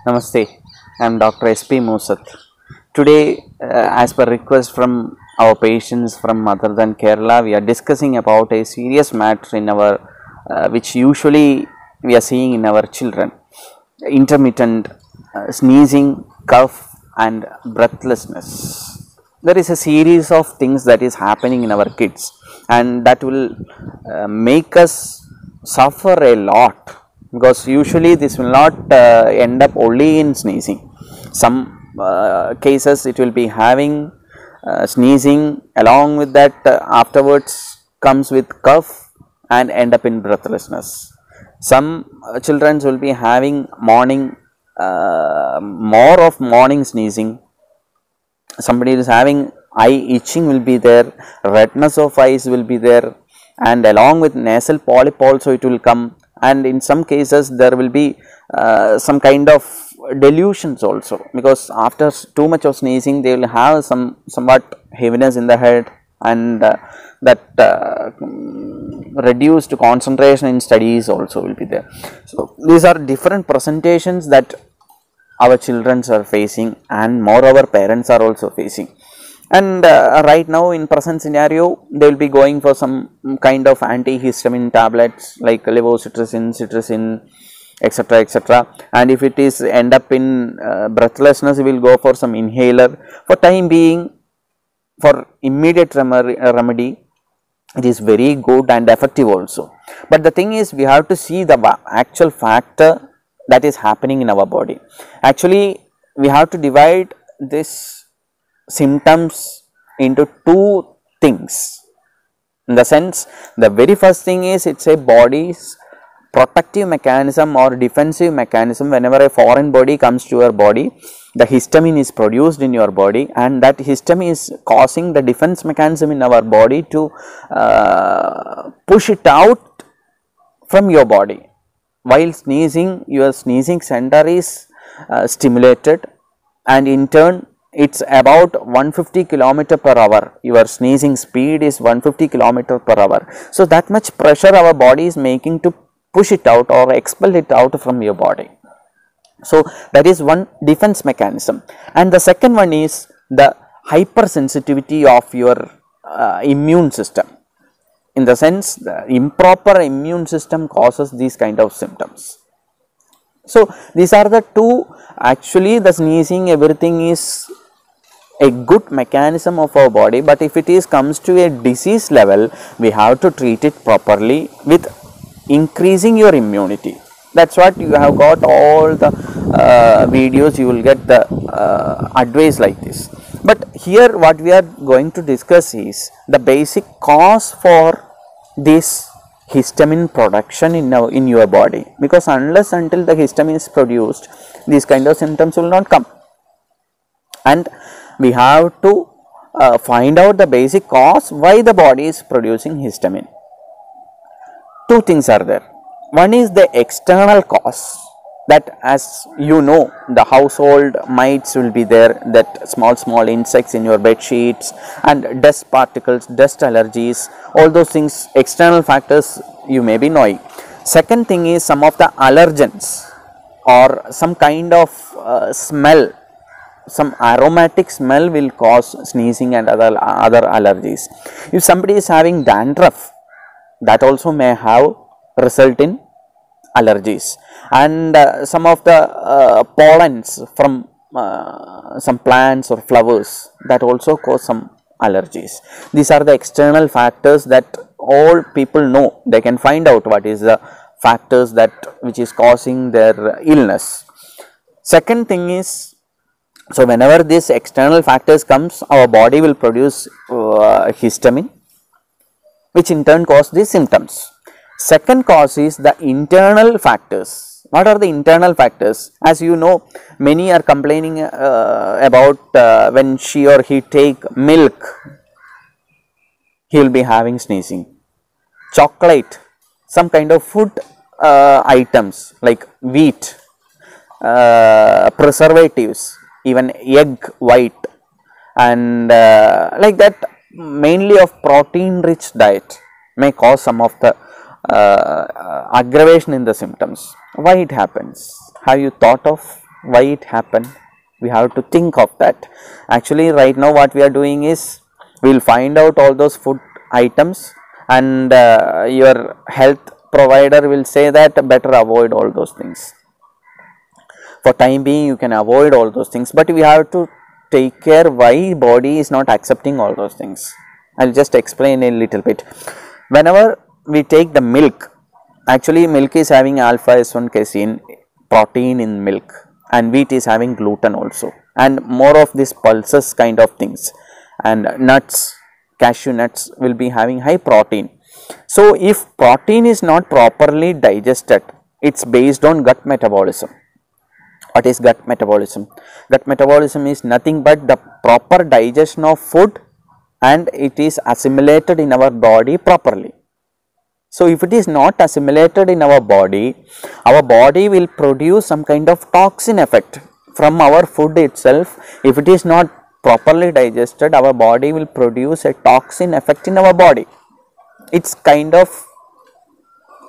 Namaste, I am Dr. S.P. Musat. Today, as per request from our patients from other than Kerala, we are discussing about a serious matter in our, which usually we are seeing in our children, intermittent sneezing, cough and breathlessness. There is a series of things that is happening in our kids, and that will make us suffer a lot, because usually this will not end up only in sneezing. Some cases it will be having sneezing, along with that afterwards comes with cough and end up in breathlessness. Some children will be having morning more of morning sneezing. Somebody is having eye itching will be there, redness of eyes will be there, and along with nasal polyp also it will come, and in some cases there will be some kind of delusions also, because after too much of sneezing they will have somewhat heaviness in the head, and that reduced concentration in studies also will be there. So these are different presentations that our children are facing, and moreover parents are also facing. And right now in present scenario they will be going for some kind of antihistamine tablets like levocetirizine, cetirizine, etc., etc. And if it is end up in breathlessness, we will go for some inhaler. For time being, for immediate remedy, it is very good and effective also. But the thing is, we have to see the actual factor that is happening in our body. Actually, we have to divide this symptoms into two things. In the sense, the very first thing is it's a body's protective mechanism or defensive mechanism. Whenever a foreign body comes to your body, the histamine is produced in your body, and that histamine is causing the defense mechanism in our body to push it out from your body. While sneezing, your sneezing center is stimulated, and in turn it's about 150 km per hour. Your sneezing speed is 150 km per hour. So that much pressure our body is making to push it out or expel it out from your body. So that is one defense mechanism. And the second one is the hypersensitivity of your immune system. In the sense, the improper immune system causes these kind of symptoms. So these are the two. Actually the sneezing, everything is a good mechanism of our body, but if it is comes to a disease level, we have to treat it properly with increasing your immunity. That's what you have got all the videos, you will get the advice like this. But here what we are going to discuss is the basic cause for this histamine production in your body, because unless until the histamine is produced, these kind of symptoms will not come. And we have to find out the basic cause why the body is producing histamine. Two things are there. One is the external cause, that as you know, the household mites will be there, that small insects in your bed sheets, and dust particles, dust allergies, all those things, external factors you may be knowing. Second thing is some of the allergens or some kind of smell, some aromatic smell will cause sneezing and other allergies. If somebody is having dandruff, that also may have result in allergies, and some of the pollens from some plants or flowers, that also cause some allergies. These are the external factors that all people know. They can find out what is the factors that which is causing their illness. Second thing is, so whenever these external factors comes, our body will produce histamine, which in turn cause these symptoms. Second cause is the internal factors. What are the internal factors? As you know, many are complaining about when she or he take milk, he will be having sneezing. Chocolate, some kind of food items like wheat, preservatives, even egg white, and like that, mainly of protein rich diet may cause some of the aggravation in the symptoms. Why it happens? Have you thought of why it happened. We have to think of that. Actually, right now what we are doing is, we will find out all those food items, and your health provider will say that better avoid all those things. For time being you can avoid all those things, but we have to take care why body is not accepting all those things. I will just explain a little bit. Whenever we take the milk, actually milk is having alpha S1 casein, protein in milk, and wheat is having gluten also, and more of these pulses kind of things, and nuts, cashew nuts will be having high protein. So if protein is not properly digested, it's based on gut metabolism. What is gut metabolism? Gut metabolism is nothing but the proper digestion of food, and it is assimilated in our body properly. So if it is not assimilated in our body will produce some kind of toxin effect from our food itself. If it is not properly digested, our body will produce a toxin effect in our body. It's kind of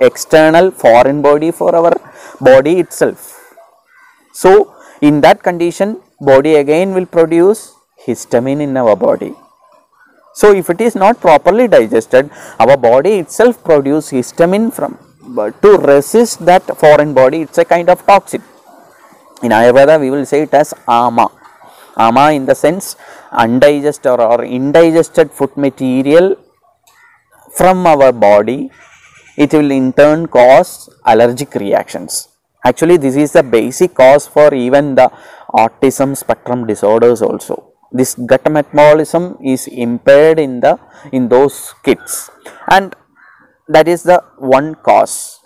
external foreign body for our body itself. So in that condition, body again will produce histamine in our body. So if it is not properly digested, our body itself produce histamine to resist that foreign body. It's a kind of toxin. In Ayurveda we will say it as ama. Ama in the sense undigested or indigested food material from our body, it will in turn cause allergic reactions. Actually, this is the basic cause for even the autism spectrum disorders also. This gut metabolism is impaired in those kids, and that is the one cause,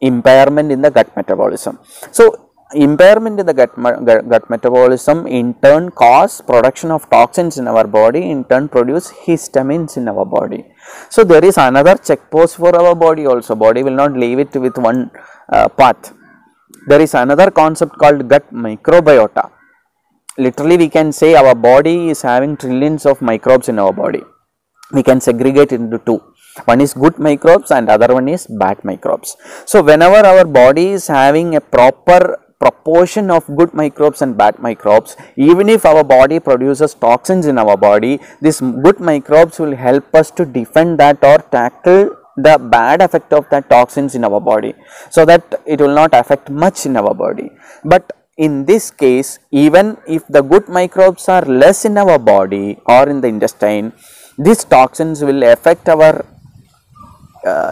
impairment in the gut metabolism. So impairment in the gut metabolism in turn cause production of toxins in our body, in turn produce histamines in our body. So there is another check post for our body also. Body will not leave it with one path. There is another concept called gut microbiota. Literally we can say our body is having trillions of microbes in our body. We can segregate it into two. One is good microbes and other one is bad microbes. So whenever our body is having a proper proportion of good microbes and bad microbes, even if our body produces toxins in our body, these good microbes will help us to defend that or tackle the bad effect of that toxins in our body, so that it will not affect much in our body. But in this case, even if the good microbes are less in our body or in the intestine, these toxins will affect our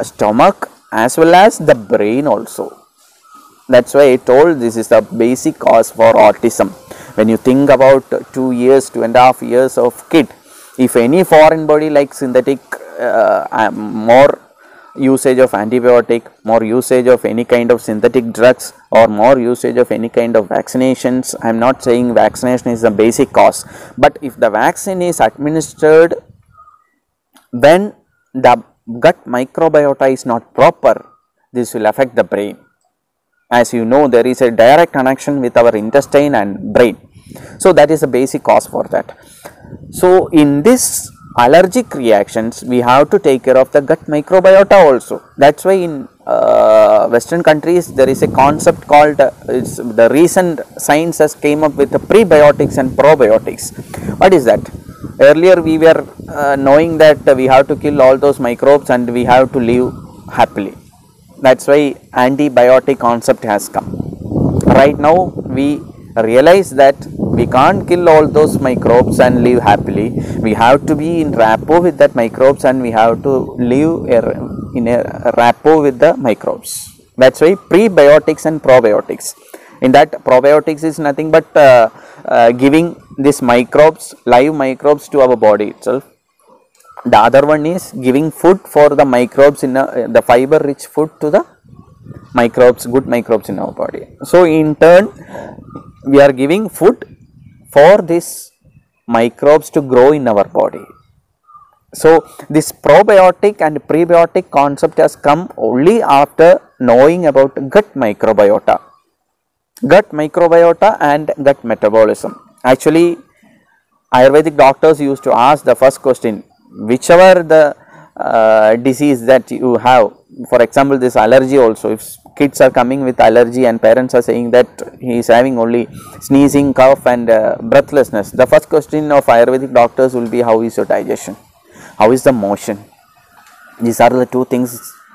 stomach as well as the brain also. That's why I told this is the basic cause for autism. When you think about 2 years, 2.5 years of kid, if any foreign body like synthetic, more usage of antibiotic, more usage of any kind of synthetic drugs, or more usage of any kind of vaccinations. I am not saying vaccination is the basic cause, but if the vaccine is administered when the gut microbiota is not proper, this will affect the brain. As you know, there is a direct connection with our intestine and brain. So that is the basic cause for that. So in this allergic reactions, we have to take care of the gut microbiota also. That's why in Western countries there is a concept called the recent science has came up with the prebiotics and probiotics. What is that? Earlier we were knowing that we have to kill all those microbes and we have to live happily. That's why antibiotic concept has come. Right now we realize that we can't kill all those microbes and live happily. We have to be in rapport with that microbes, and we have to live in a rapport with the microbes. That's why prebiotics and probiotics. In that, probiotics is nothing but giving these microbes, live microbes to our body itself. The other one is giving food for the microbes in the fiber rich food to the microbes, good microbes in our body. So in turn we are giving food for these microbes to grow in our body. So this probiotic and prebiotic concept has come only after knowing about gut microbiota. Gut microbiota and gut metabolism. Actually, Ayurvedic doctors used to ask the first question, whichever the disease that you have, for example, this allergy also, if kids are coming with allergy and parents are saying that he is having only sneezing, cough and breathlessness, the first question of Ayurvedic doctors will be, how is your digestion, how is the motion? These are the two things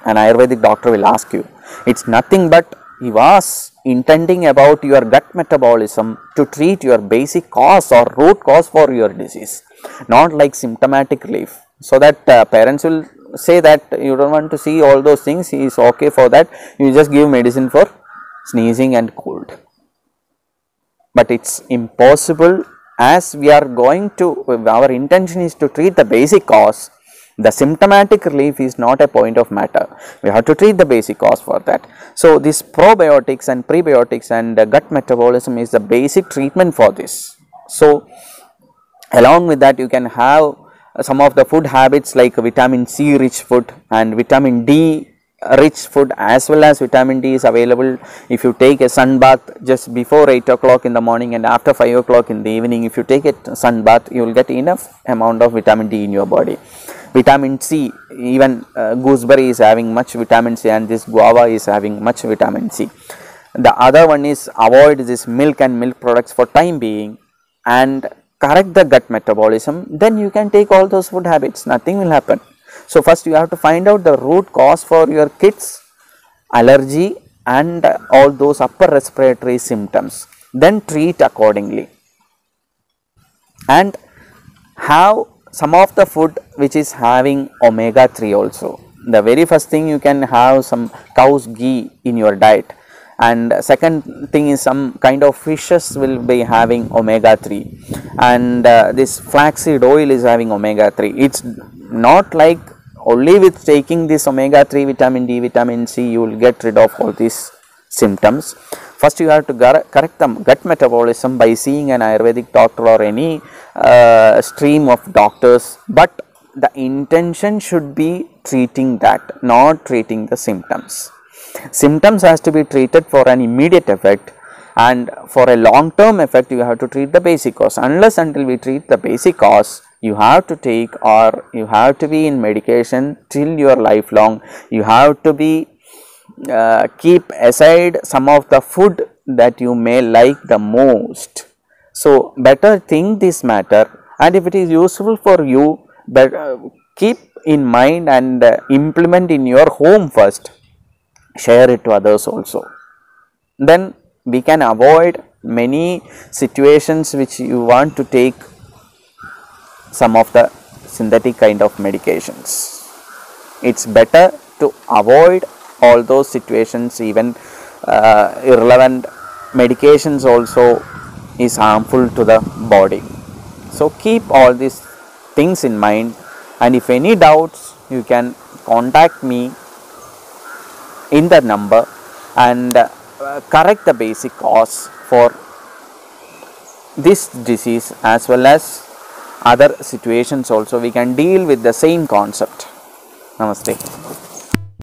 an Ayurvedic doctor will ask you. It's nothing but he was intending about your gut metabolism to treat your basic cause or root cause for your disease, not like symptomatic relief. So that parents will say that you don't want to see all those things, he is okay for that, you just give medicine for sneezing and cold. But it's impossible, as we are going to, our intention is to treat the basic cause. The symptomatic relief is not a point of matter, we have to treat the basic cause for that. So, this probiotics and prebiotics and gut metabolism is the basic treatment for this. So, along with that you can have some of the food habits like vitamin C rich food and vitamin D rich food, as well as vitamin D is available if you take a sun bath just before 8 o'clock in the morning and after 5 o'clock in the evening. If you take a sun bath, you will get enough amount of vitamin D in your body. Vitamin C, even gooseberry is having much vitamin C and this guava is having much vitamin C. The other one is avoid this milk and milk products for time being and correct the gut metabolism, then you can take all those food habits, nothing will happen. So, first you have to find out the root cause for your kids allergy and all those upper respiratory symptoms, then treat accordingly. And have some of the food which is having omega 3 also. The very first thing, you can have some cow's ghee in your diet, and second thing is some kind of fishes will be having omega 3, and this flaxseed oil is having omega 3. It's not like only with taking this omega 3, vitamin D, vitamin C you will get rid of all these symptoms. First you have to correct the gut metabolism by seeing an Ayurvedic doctor or any stream of doctors, but the intention should be treating that, not treating the symptoms. Symptoms has to be treated for an immediate effect, and for a long term effect you have to treat the basic cause. Unless until we treat the basic cause, you have to take, or you have to be in medication till your lifelong. You have to be keep aside some of the food that you may like the most. So, better think this matter, and if it is useful for you, but keep in mind and implement in your home first, share it to others also. Then we can avoid many situations which you want to take some of the synthetic kind of medications. It's better to avoid all those situations. Even irrelevant medications also is harmful to the body. So, keep all these things in mind, and if any doubts you can contact me in the number and correct the basic cause for this disease, as well as other situations also we can deal with the same concept. Namaste.